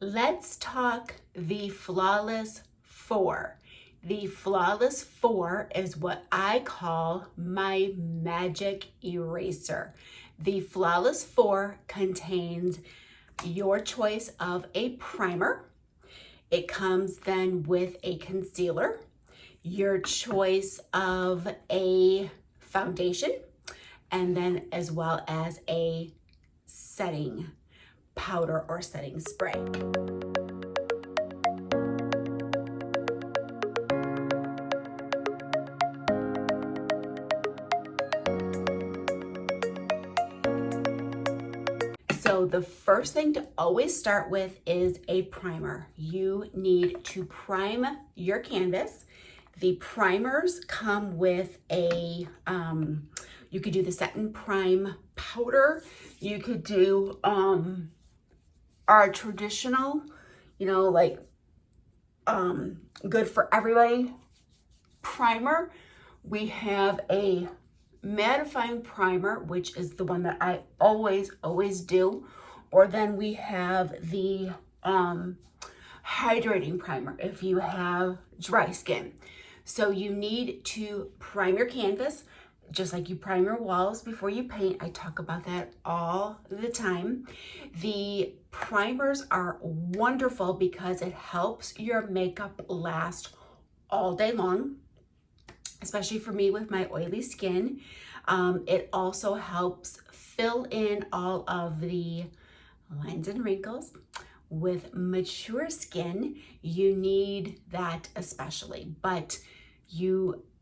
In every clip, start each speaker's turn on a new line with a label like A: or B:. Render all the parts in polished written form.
A: Let's talk the Flawless 4. The Flawless 4 is what I call my magic eraser. The Flawless 4 contains your choice of a primer. It comes then with a concealer, your choice of a foundation, and then as well as a setting powder or setting spray. So the first thing to always start with is a primer. You need to prime your canvas. The primers come with a, you could do the set and prime powder. You could do our traditional, like good for everybody primer. We have a mattifying primer, which is the one that I always do. Or then we have the hydrating primer if you have dry skin. So you need to prime your canvas just like you prime your walls before you paint. I talk about that all the time. The primers are wonderful because it helps your makeup last all day long, especially for me with my oily skin. It also helps fill in all of the lines and wrinkles. With mature skin, you need that especially, but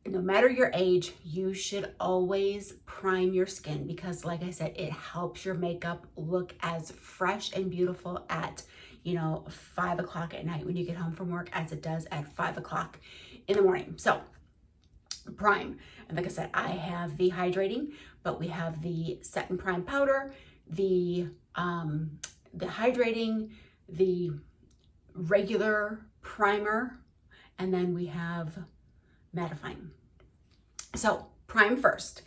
A: no matter your age, you should always prime your skin because, like I said, it helps your makeup look as fresh and beautiful at 5 o'clock at night when you get home from work as it does at 5 o'clock in the morning. So prime, and like I said, I have the hydrating, but we have the set and prime powder, the hydrating, the regular primer, and then we have mattifying. So prime first.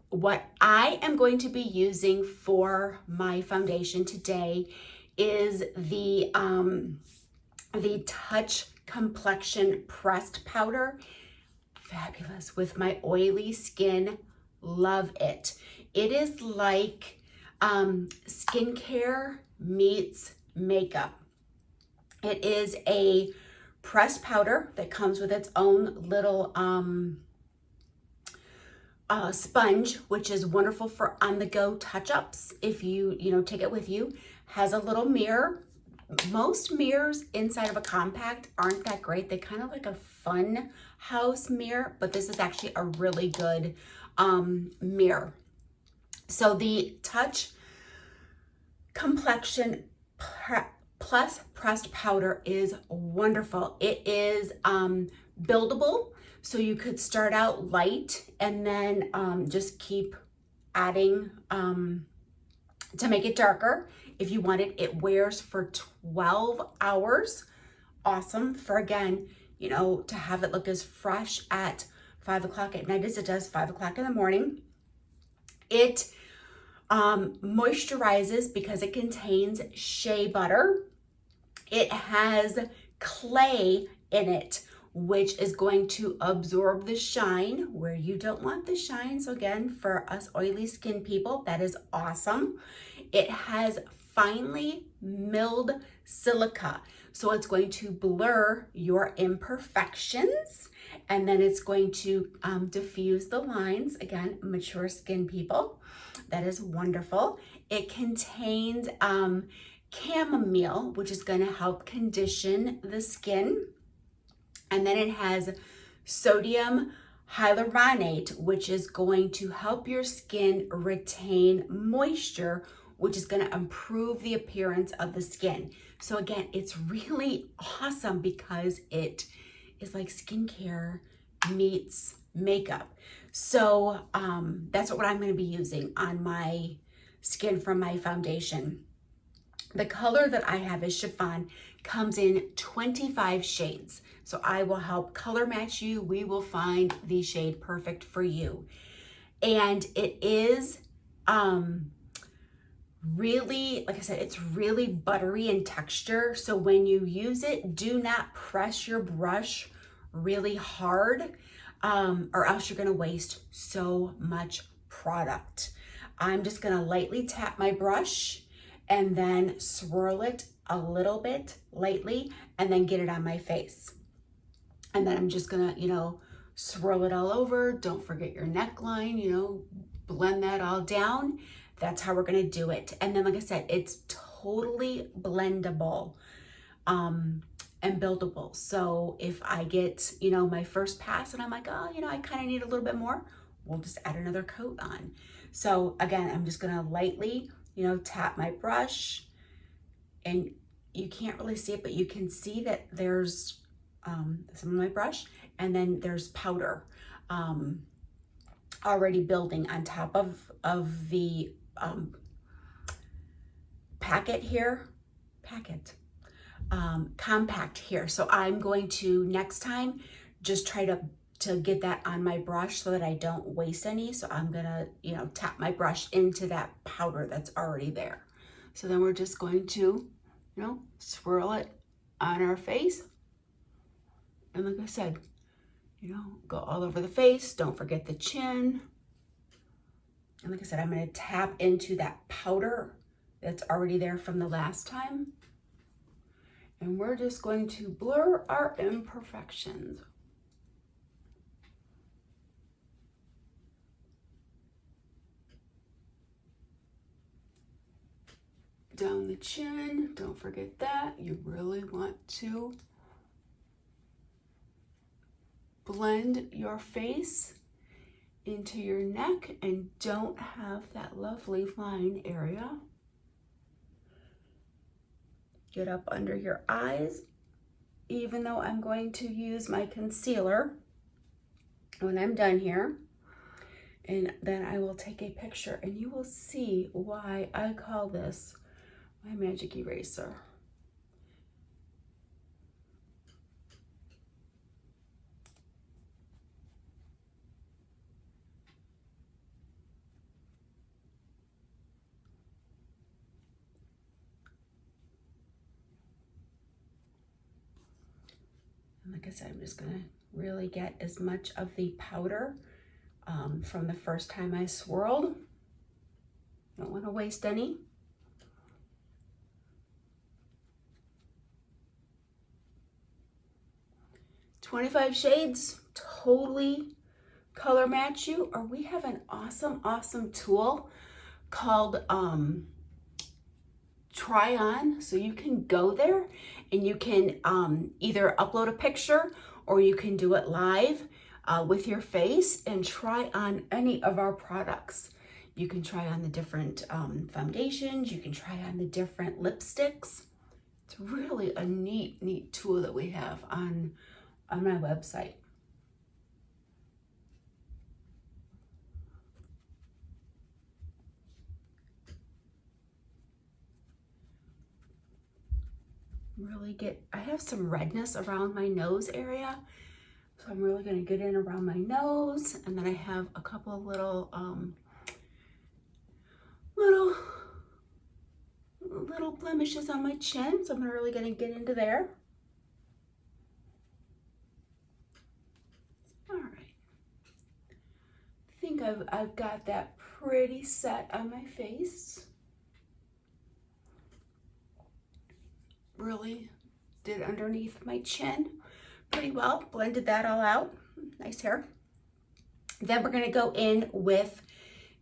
A: What I am going to be using for my foundation today is the Touch Complexion pressed powder. Fabulous with my oily skin. Love it. It is like skincare meets makeup. It is a pressed powder that comes with its own little sponge, which is wonderful for on-the-go touch-ups. If you take it with you, has a little mirror. Most mirrors inside of a compact aren't that great. They kind of like a fun house mirror, but this is actually a really good mirror. So the Touch Complexion Plus pressed powder is wonderful. It is buildable, so you could start out light and then just keep adding to make it darker. If you want it, it wears for 12 hours. Awesome for, again, to have it look as fresh at 5 o'clock at night as it does 5 o'clock in the morning. It moisturizes because it contains shea butter. It has clay in it, which is going to absorb the shine where you don't want the shine. So again, for us oily skin people, that is awesome. It has finely milled silica. So it's going to blur your imperfections, and then it's going to diffuse the lines. Again, mature skin people, that is wonderful. It contains chamomile, which is going to help condition the skin. And then it has sodium hyaluronate, which is going to help your skin retain moisture, which is going to improve the appearance of the skin. So again, it's really awesome because it is like skincare meets makeup. So that's what I'm going to be using on my skin from my foundation. The color that I have is chiffon, comes in 25 shades. So I will help color match you. We will find the shade perfect for you. And it is really, like I said, it's really buttery in texture. So when you use it, do not press your brush really hard, or else you're gonna waste so much product. I'm just gonna lightly tap my brush and then swirl it a little bit lightly and then get it on my face. And then I'm just gonna, you know, swirl it all over. Don't forget your neckline, you know, blend that all down. That's how we're gonna do it. And then, like I said, it's totally blendable and buildable. So if I get, you know, my first pass and I'm like, oh, you know, I kind of need a little bit more, we'll just add another coat on. So again, I'm just gonna lightly, you know, tap my brush, and you can't really see it, but you can see that there's some of my brush, and then there's powder already building on top of the compact here. So I'm going to next time just try to get that on my brush so that I don't waste any. So I'm gonna, you know, tap my brush into that powder that's already there. So then we're just going to, you know, swirl it on our face. And like I said, you know, go all over the face. Don't forget the chin. And like I said, I'm gonna tap into that powder that's already there from the last time. And we're just going to blur our imperfections. Down the chin, don't forget that. You really want to blend your face into your neck and don't have that lovely line area. Get up under your eyes, even though I'm going to use my concealer when I'm done here. And then I will take a picture and you will see why I call this my magic eraser. And like I said, I'm just gonna really get as much of the powder from the first time I swirled. Don't want to waste any. "25 shades, totally color match you." Or we have an awesome tool called Try On. So you can go there and you can either upload a picture or you can do it live with your face and try on any of our products. You can try on the different foundations, you can try on the different lipsticks. It's really a neat tool that we have on my website. I have some redness around my nose area. So I'm really gonna get in around my nose, and then I have a couple of little blemishes on my chin. So I'm really gonna get into there. All right. I think I've got that pretty set on my face. Really did underneath my chin pretty well, blended that all out. Nice hair. Then we're gonna go in with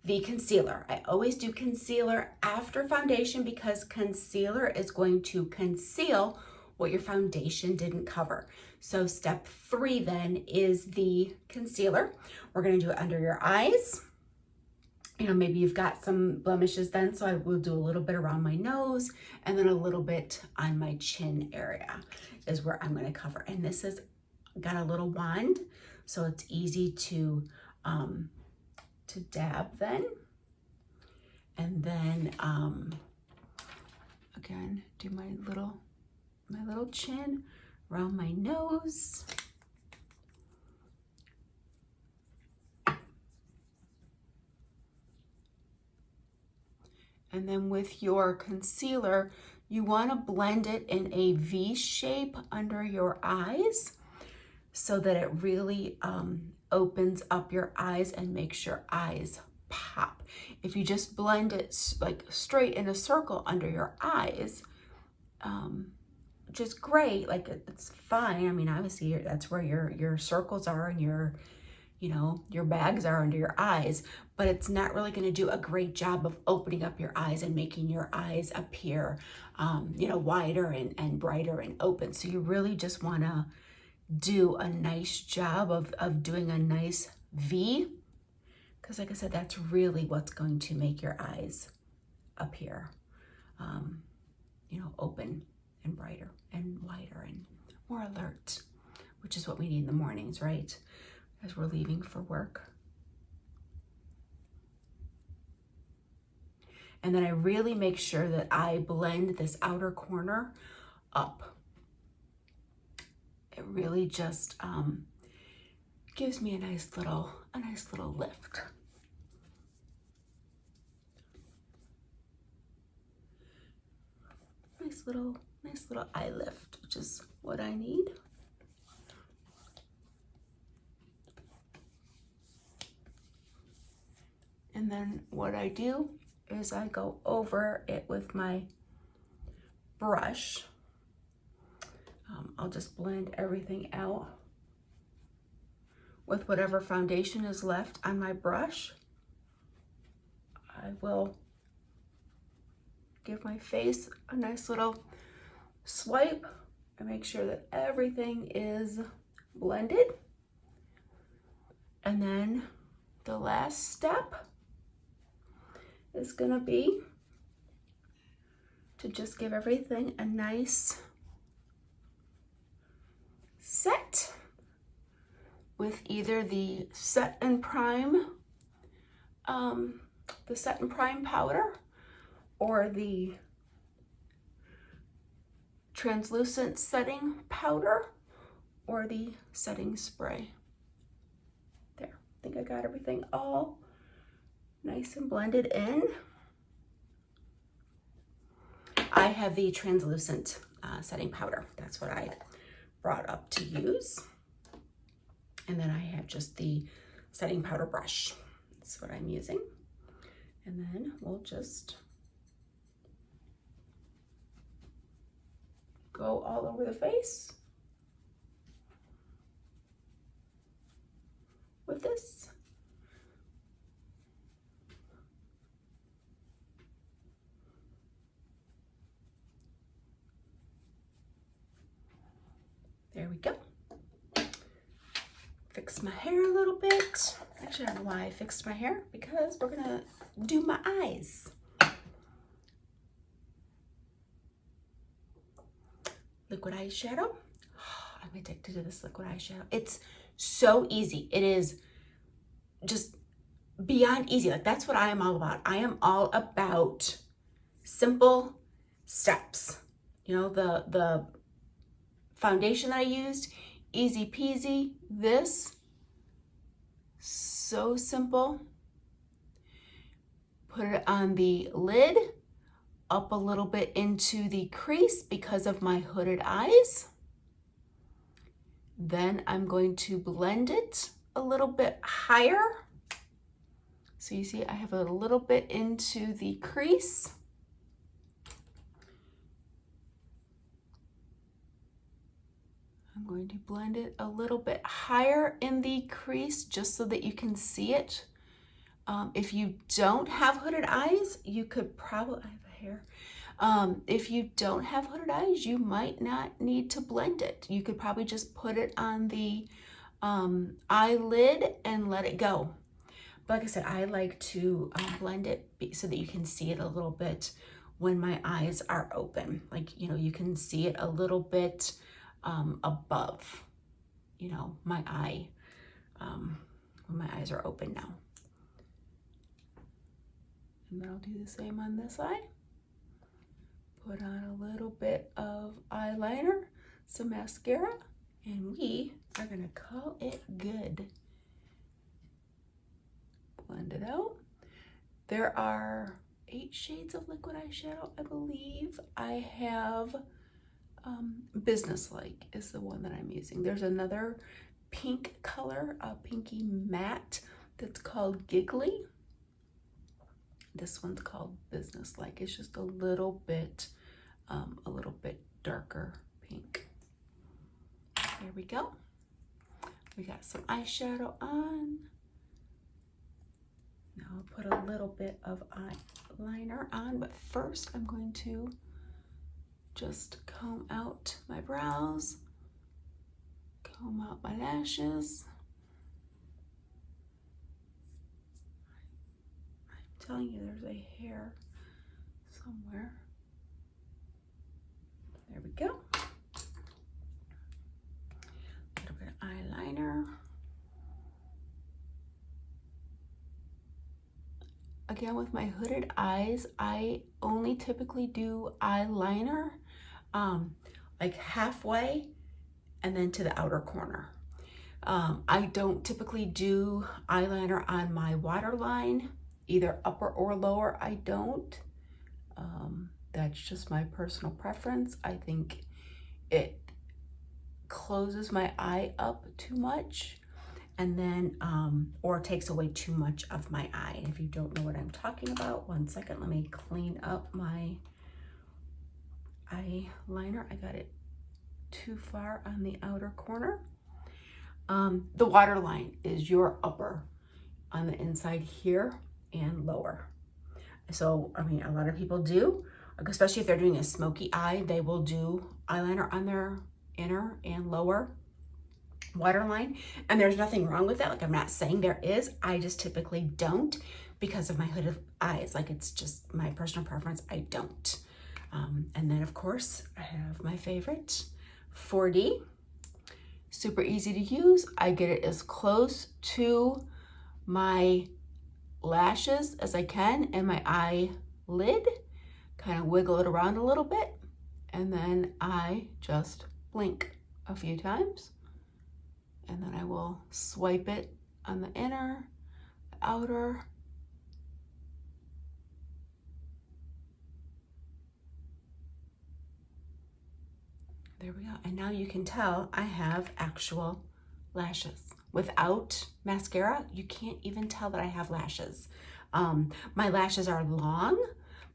A: the concealer. I always do concealer after foundation because concealer is going to conceal what your foundation didn't cover. So step 3 then is the concealer. We're gonna do it under your eyes. You know, maybe you've got some blemishes then, so I will do a little bit around my nose and then a little bit on my chin area is where I'm gonna cover. And this has got a little wand, so it's easy to dab then. And then again, do my little chin around my nose. And then with your concealer, you want to blend it in a V shape under your eyes so that it really opens up your eyes and makes your eyes pop. If you just blend it like straight in a circle under your eyes, which is great, like it's fine. I mean, obviously that's where your circles are and your bags are under your eyes, but it's not really going to do a great job of opening up your eyes and making your eyes appear, wider and brighter and open. So you really just want to do a nice job of doing a nice V, because like I said, that's really what's going to make your eyes appear, open and brighter and wider and more alert, which is what we need in the mornings, right? As we're leaving for work. And then I really make sure that I blend this outer corner up. It really just gives me a nice little lift. Nice little eye lift, which is what I need. And then what I do is I go over it with my brush. I'll just blend everything out with whatever foundation is left on my brush. I will give my face a nice little swipe and make sure that everything is blended. And then the last step is gonna be to just give everything a nice set with either the set and prime powder or the translucent setting powder or the setting spray. There, I think I got everything all nice and blended in. I have the translucent setting powder. That's what I brought up to use. And then I have just the setting powder brush. That's what I'm using. And then we'll just go all over the face with this. There we go. Fix my hair a little bit. Actually, I don't know why I fixed my hair, because we're gonna do my eyes. Liquid eyeshadow. I'm addicted to this liquid eyeshadow. It's so easy. It is just beyond easy. Like, that's what I am all about. I am all about simple steps. The foundation that I used, easy peasy. This, so simple. Put it on the lid, up a little bit into the crease because of my hooded eyes. Then I'm going to blend it a little bit higher. So you see I have a little bit into the crease. I'm going to blend it a little bit higher in the crease just so that you can see it. If you don't have hooded eyes, you could probably, I have a hair. If you don't have hooded eyes, you might not need to blend it. You could probably just put it on the eyelid and let it go. But like I said, I like to blend it so that you can see it a little bit when my eyes are open. Like, you can see it a little bit above, my eye, when my eyes are open now. And then I'll do the same on this eye. Put on a little bit of eyeliner, some mascara, and we are gonna call it good. Blend it out. There are 8 shades of liquid eyeshadow, I believe. I have Businesslike is the one that I'm using. There's another pink color, a pinky matte, that's called Giggly. This one's called Businesslike. It's just a little bit darker pink. There we go. We got some eyeshadow on. Now I'll put a little bit of eyeliner on, but first I'm going to just comb out my brows, comb out my lashes. I'm telling you, there's a hair somewhere. There we go. A little bit of eyeliner. Again, with my hooded eyes, I only typically do eyeliner like halfway and then to the outer corner. I don't typically do eyeliner on my waterline, either upper or lower. I don't. That's just my personal preference. I think it closes my eye up too much, and then or takes away too much of my eye. And if you don't know what I'm talking about, one second, let me clean up my eyeliner. I got it too far on the outer corner. The waterline is your upper on the inside here and lower. So, I mean, a lot of people do, especially if they're doing a smoky eye, they will do eyeliner on their inner and lower waterline, and there's nothing wrong with that. Like, I'm not saying there is. I just typically don't because of my hooded eyes. Like, it's just my personal preference. I don't. And then, of course, I have my favorite 4D. Super easy to use. I get it as close to my lashes as I can and my eyelid. Kind of wiggle it around a little bit, and then I just blink a few times, and then I will swipe it on the inner, the outer. There we go. And now you can tell I have actual lashes. Without mascara, you can't even tell that I have lashes. My lashes are long.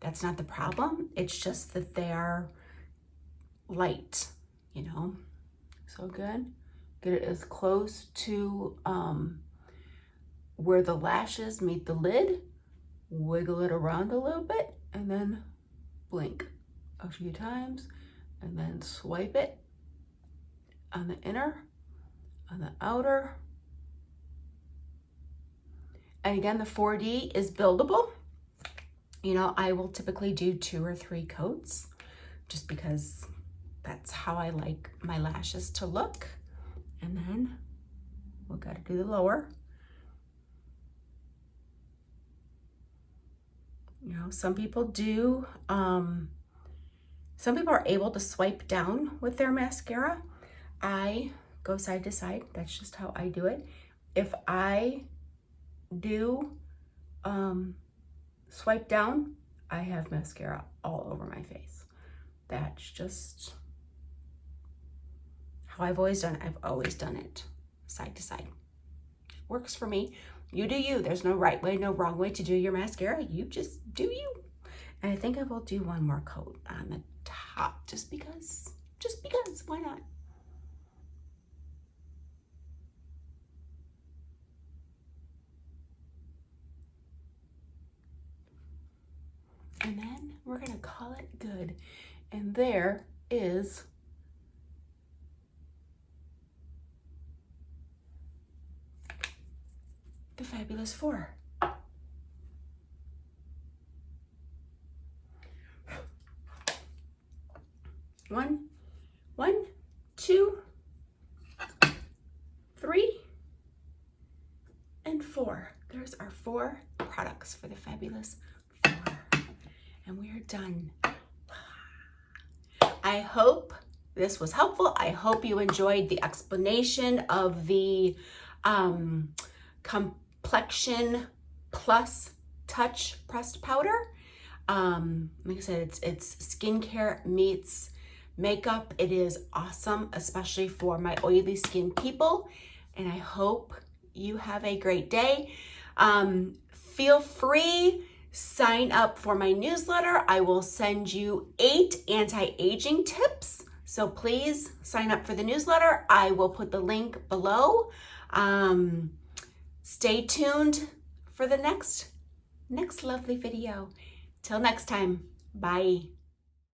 A: That's not the problem. It's just that they are light, you know? So good. Get it as close to where the lashes meet the lid. Wiggle it around a little bit, and then blink a few times, and then swipe it on the inner, on the outer. And again, the 4D is buildable. You know, I will typically do 2 or 3 coats just because that's how I like my lashes to look. And then we've got to do the lower. You know, some people do, some people are able to swipe down with their mascara. I go side to side. That's just how I do it. If I do swipe down, I have mascara all over my face. That's just how I've always done it. I've always done it side to side. Works for me. You do you. There's no right way, no wrong way to do your mascara. You just do you. And I think I will do one more coat on the top just because, why not? And then we're gonna call it good. And there is the Fabulous 4. One, 2, 3, and 4. There's our 4 products for the Fabulous 4. And we're done. I hope this was helpful. I hope you enjoyed the explanation of the Complexion Plus Touch Pressed Powder. Like I said, it's skincare meets makeup. It is awesome, especially for my oily skin people. And I hope you have a great day. Feel free, sign up for my newsletter. I will send you 8 anti-aging tips. So please sign up for the newsletter. I will put the link below. Stay tuned for the next lovely video. Till next time, bye.